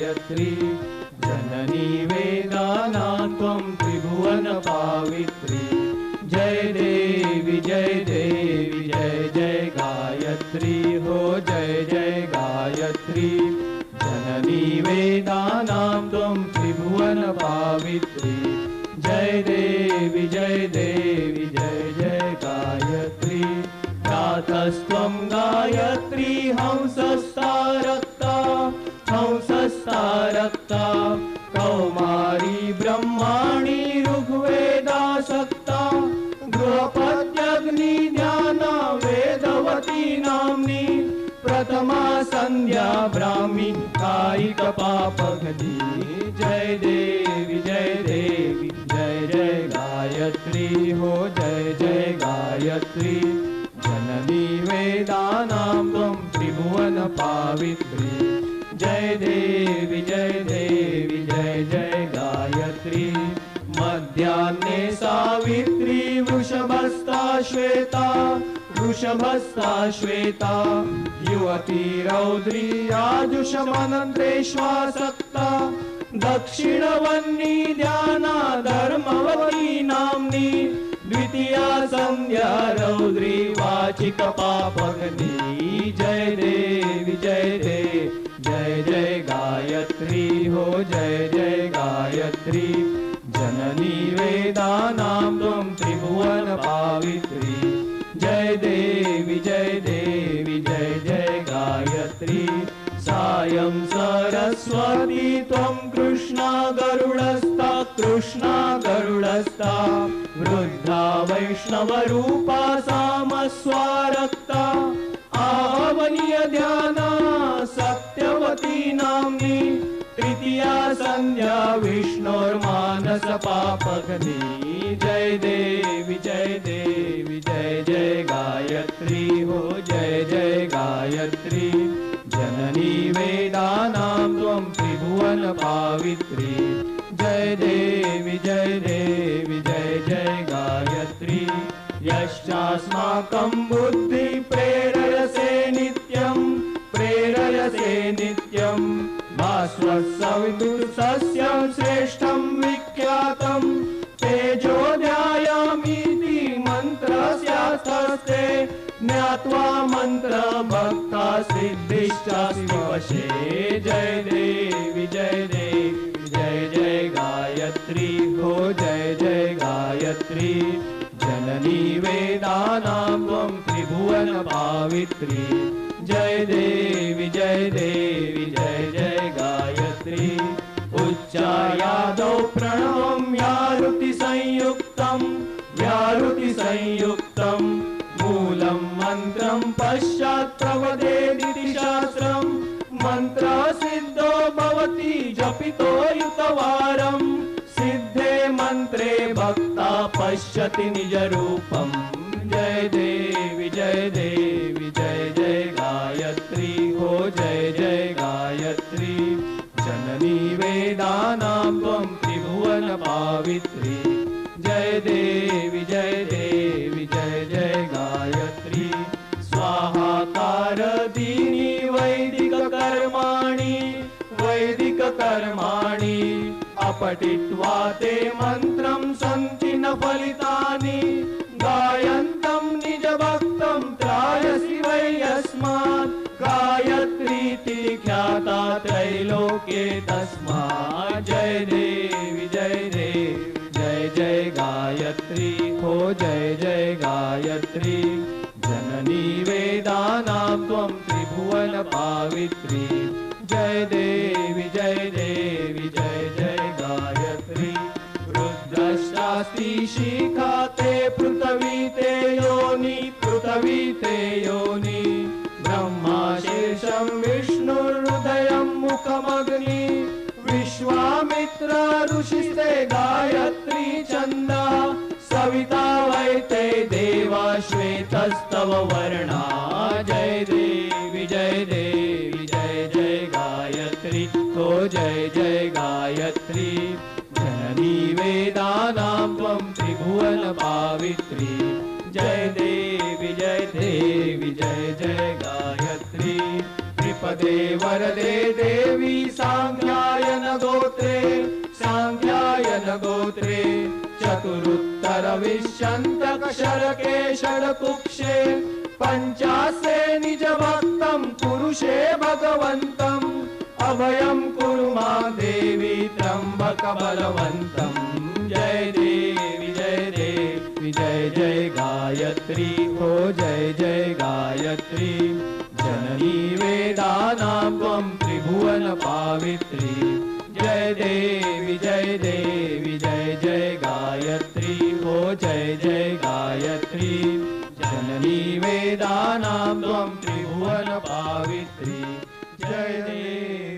गायत्री जननी वेदानां त्वं त्रिभुवन पावित्री जय देवी जय देवी जय जय गायत्री हो जय जय गायत्री जननी वेदानां त्वं त्रिभुवन पावित्री जय देवी जय देवी जय जय गायत्री प्रातस्त्वं गायत्री हंसस्तारक्ता कौमारी ब्रह्माणि ऋग्वेदासक्ता गृहपत्यग्नि ध्याना वेदवती नाम्नी प्रथमा संध्या ब्राह्मी कायिक पापघ्नी जय देवी जय देवी जय जय गायत्री हो जय जय गायत्री जननी वेदानां त्वं त्रिभुवन पावित्री जय देवी जय देवी जय जय गायत्री मध्याह्ने सावित्री वृषभस्था श्वेता युवती रौद्री राजुषमनन्त्रेष्वासक्ता दक्षिणवन्नी ध्याना धर्मवती नाम्नी द्वितीया संध्या रौद्री वाचिक पापग्नी जय देवी जय देवी जय जय गायत्री हो जय जय गायत्री जननी वेदानां त्वं त्रिभुवन पावित्री जय देवी जय देवी जय जय गायत्री सायं सरस्वती त्वं कृष्णा गरुडस्था वृद्धा वैष्णवरूपा सामस्वारक्ता आवनीय ध्याना सत्यवती नाम्नी तृतीया संध्या विष्णोर्मानस पापघ्नी जय देवी जय देवी जय जय गायत्री हो जय जय गायत्री जननी वेदानां त्वं त्रिभुवन पावित्री जय देवी जय देवी जय जय गायत्री यश्चास्माकं बुद्धि प्रेरयसे नित्यं भास्वत्सवितुर्सस्यं श्रेष्ठं विख्यातं तेजोध्यायामीति मन्त्रस्यास्ते ज्ञात्वा मन्त्रभक्ता सिद्धिश्चास्ति वशे जय देवी जय देवी जय जय गायत्री हो जय जय गायत्री जननी वेदानां त्वं त्रिभुवन पावित्री जय देवी जय देवी जय जय गायत्री उच्चायादौ प्रणवं व्याहृतिसंयुक्तं मूलं मन्त्रं पश्चात् प्रवदेदिति शास्त्रं मन्त्रसिद्धो भवति जपितो युतवारं सिद्धे मन्त्रे भक्ता पश्यति निजरूपं जय देवी जय देवी जय जय गायत्री हो जय जय गायत्री जननी वेदानां त्वं त्रिभुवन पावित्री जय देवी जय देवी जय जय गायत्री स्वाहाकारदीनि वैदिककर्माणि अपठित्वा ते मन्त्रं सन्ति न फलितानि गायन्तं निजभक्तं त्रायसि वै यस्मात् गायत्रीति ख्याता त्रैलोक्ये तस्मात् जय देवी जय देवी जय जय गायत्री हो जय जय गायत्री जननी वेदानां त्वं त्रिभुवन पावित्री जय देवी जय देवी जय जय गायत्री रुद्रश्चास्ति शिखा ते पृथ्वी ते योनि ब्रह्मा शीर्षं विष्णुर्हृदयं मुखमग्नि विश्वामित्र ऋषिस्ते गायत्री छन्दा सविता वै ते देवा श्वेतस्तव वर्णा जय देवी जय देवी जय जय गायत्री हो जय जय गायत्री जननी वेदानां त्वं त्रिभुवन पावित्री जय देवी जय देवी जय जय गायत्री त्रिपदे वरदे देवी सांख्या तारके षड्कुक्षे पञ्चासे निज भक्तं पुरुषे भगवन्तम् अभयं कुरु मा देवी त्र्यंबक बलवन्तं जय देवी जय जय गायत्री हो जय जय गायत्री जननी वेदानां त्वं त्रिभुवन पावित्री जय देवी जय जय गायत्री हो जय जय गायत्री जननी वेदानां त्वं त्रिभुवन पावित्री जय देवी।